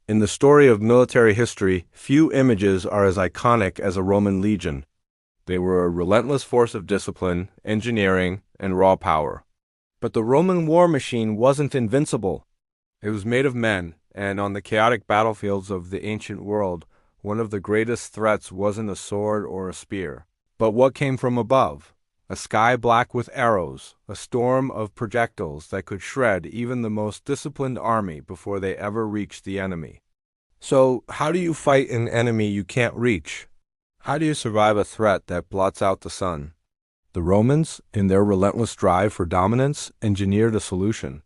In the story of military history, few images are as iconic as a Roman legion. They were a relentless force of discipline, engineering, and raw power. But the Roman war machine wasn't invincible. It was made of men, and on the chaotic battlefields of the ancient world, one of the greatest threats wasn't a sword or a spear, but what came from above. A sky black with arrows, a storm of projectiles that could shred even the most disciplined army before they ever reached the enemy. So, how do you fight an enemy you can't reach? How do you survive a threat that blots out the sun? The Romans, in their relentless drive for dominance, engineered a solution.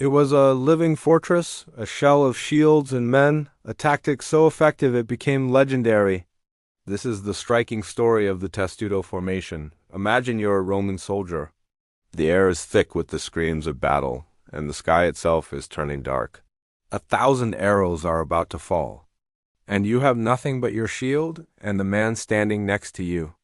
It was a living fortress, a shell of shields and men, a tactic so effective it became legendary. This is the striking story of the Testudo formation. Imagine you're a Roman soldier. The air is thick with the screams of battle, and the sky itself is turning dark. 1,000 arrows are about to fall, and you have nothing but your shield and the man standing next to you.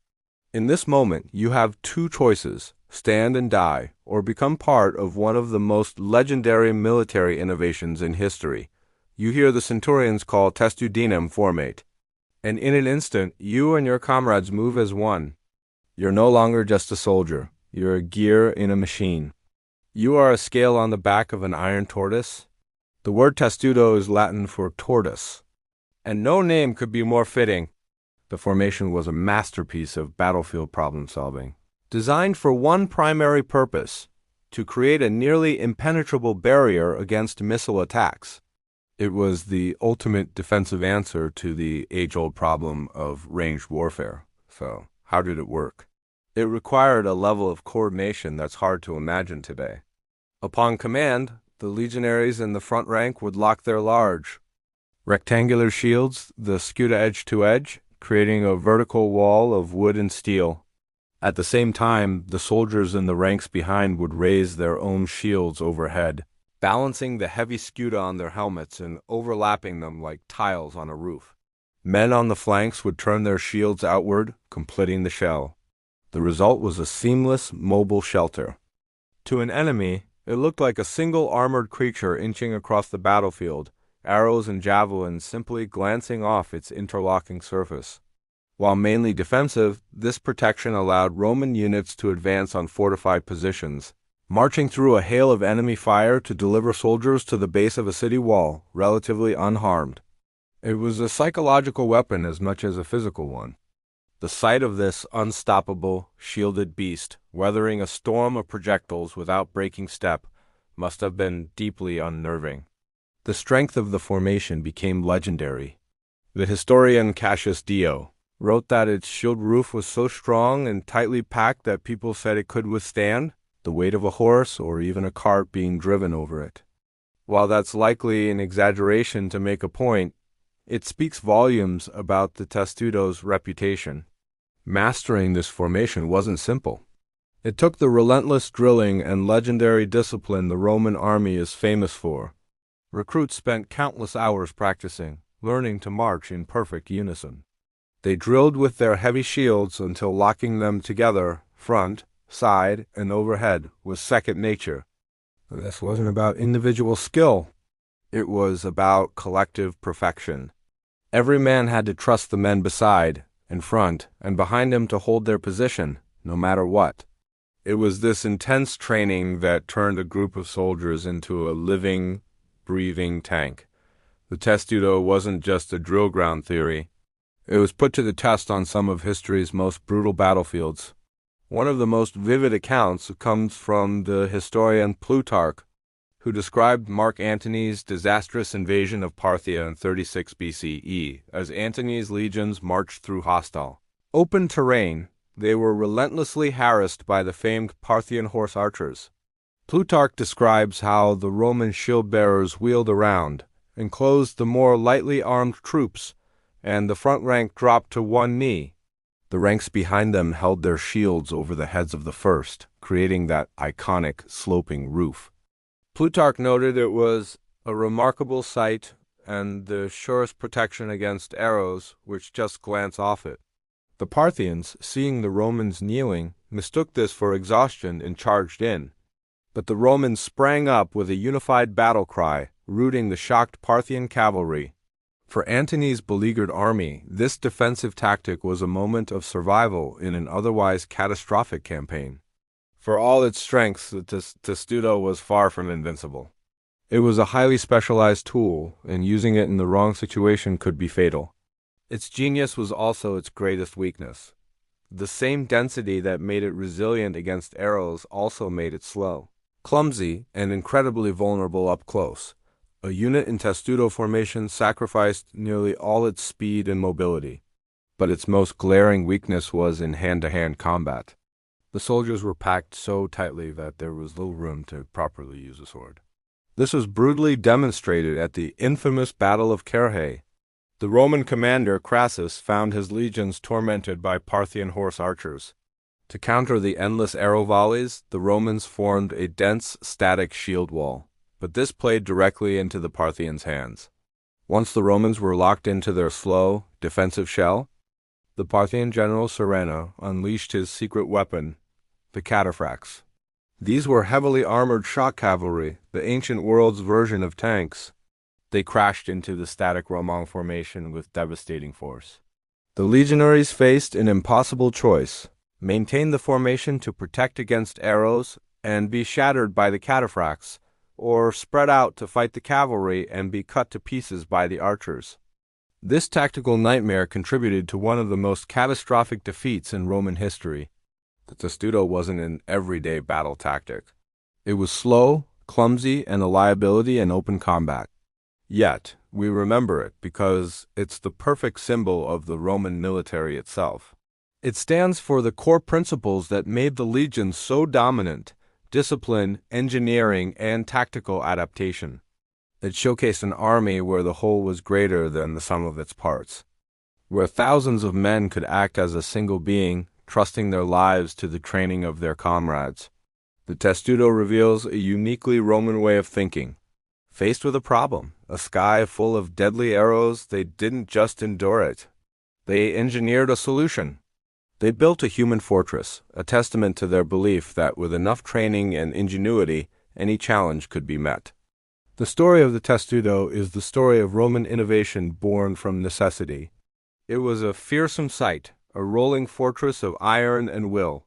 In this moment, you have two choices: stand and die, or become part of one of the most legendary military innovations in history. You hear the centurions call testudinem formate, and in an instant, you and your comrades move as one. You're no longer just a soldier. You're a gear in a machine. You are a scale on the back of an iron tortoise. The word testudo is Latin for tortoise, and no name could be more fitting. The formation was a masterpiece of battlefield problem-solving, designed for one primary purpose: to create a nearly impenetrable barrier against missile attacks. It was the ultimate defensive answer to the age-old problem of ranged warfare. So, how did it work? It required a level of coordination that's hard to imagine today. Upon command, the legionaries in the front rank would lock their large, rectangular shields, the scuda edge to edge, creating a vertical wall of wood and steel. At the same time, the soldiers in the ranks behind would raise their own shields overhead, balancing the heavy scuda on their helmets and overlapping them like tiles on a roof. Men on the flanks would turn their shields outward, completing the shell. The result was a seamless, mobile shelter. To an enemy, it looked like a single armored creature inching across the battlefield, arrows and javelins simply glancing off its interlocking surface. While mainly defensive, this protection allowed Roman units to advance on fortified positions, marching through a hail of enemy fire to deliver soldiers to the base of a city wall, relatively unharmed. It was a psychological weapon as much as a physical one. The sight of this unstoppable, shielded beast, weathering a storm of projectiles without breaking step, must have been deeply unnerving. The strength of the formation became legendary. The historian Cassius Dio wrote that its shield roof was so strong and tightly packed that people said it could withstand the weight of a horse or even a cart being driven over it. While that's likely an exaggeration to make a point, it speaks volumes about the Testudo's reputation. Mastering this formation wasn't simple. It took the relentless drilling and legendary discipline the Roman army is famous for. Recruits spent countless hours practicing, learning to march in perfect unison. They drilled with their heavy shields until locking them together, front, side, and overhead, was second nature. This wasn't about individual skill. It was about collective perfection. Every man had to trust the men beside, in front, and behind him to hold their position, no matter what. It was this intense training that turned a group of soldiers into a living, breathing tank. The Testudo wasn't just a drill ground theory. It was put to the test on some of history's most brutal battlefields. One of the most vivid accounts comes from the historian Plutarch, who described Mark Antony's disastrous invasion of Parthia in 36 BCE as Antony's legions marched through hostile, open terrain. They were relentlessly harassed by the famed Parthian horse archers. Plutarch describes how the Roman shield-bearers wheeled around, enclosed the more lightly armed troops, and the front rank dropped to one knee. The ranks behind them held their shields over the heads of the first, creating that iconic sloping roof. Plutarch noted it was a remarkable sight and the surest protection against arrows which just glance off it. The Parthians, seeing the Romans kneeling, mistook this for exhaustion and charged in. But the Romans sprang up with a unified battle cry, routing the shocked Parthian cavalry. For Antony's beleaguered army, this defensive tactic was a moment of survival in an otherwise catastrophic campaign. For all its strengths, the Testudo was far from invincible. It was a highly specialized tool, and using it in the wrong situation could be fatal. Its genius was also its greatest weakness. The same density that made it resilient against arrows also made it slow, clumsy, and incredibly vulnerable up close. A unit in Testudo formation sacrificed nearly all its speed and mobility, but its most glaring weakness was in hand-to-hand combat. The soldiers were packed so tightly that there was little room to properly use a sword. This was brutally demonstrated at the infamous Battle of Carrhae. The Roman commander Crassus found his legions tormented by Parthian horse archers. To counter the endless arrow volleys, the Romans formed a dense, static shield wall. But this played directly into the Parthians' hands. Once the Romans were locked into their slow, defensive shell, the Parthian general Surena unleashed his secret weapon, the cataphracts. These were heavily armored shock cavalry, the ancient world's version of tanks. They crashed into the static Roman formation with devastating force. The legionaries faced an impossible choice: maintain the formation to protect against arrows and be shattered by the cataphracts, or spread out to fight the cavalry and be cut to pieces by the archers. This tactical nightmare contributed to one of the most catastrophic defeats in Roman history. The Testudo wasn't an everyday battle tactic. It was slow, clumsy, and a liability in open combat. Yet, we remember it because it's the perfect symbol of the Roman military itself. It stands for the core principles that made the legions so dominant: discipline, engineering, and tactical adaptation. It showcased an army where the whole was greater than the sum of its parts, where thousands of men could act as a single being, trusting their lives to the training of their comrades. The Testudo reveals a uniquely Roman way of thinking. Faced with a problem, a sky full of deadly arrows, they didn't just endure it. They engineered a solution. They built a human fortress, a testament to their belief that with enough training and ingenuity, any challenge could be met. The story of the Testudo is the story of Roman innovation born from necessity. It was a fearsome sight, a rolling fortress of iron and will.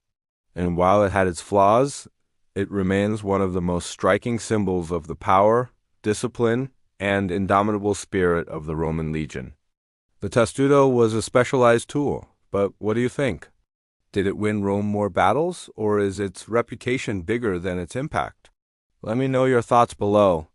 And while it had its flaws, it remains one of the most striking symbols of the power, discipline, and indomitable spirit of the Roman legion. The Testudo was a specialized tool. But what do you think? Did it win Rome more battles, or is its reputation bigger than its impact? Let me know your thoughts below.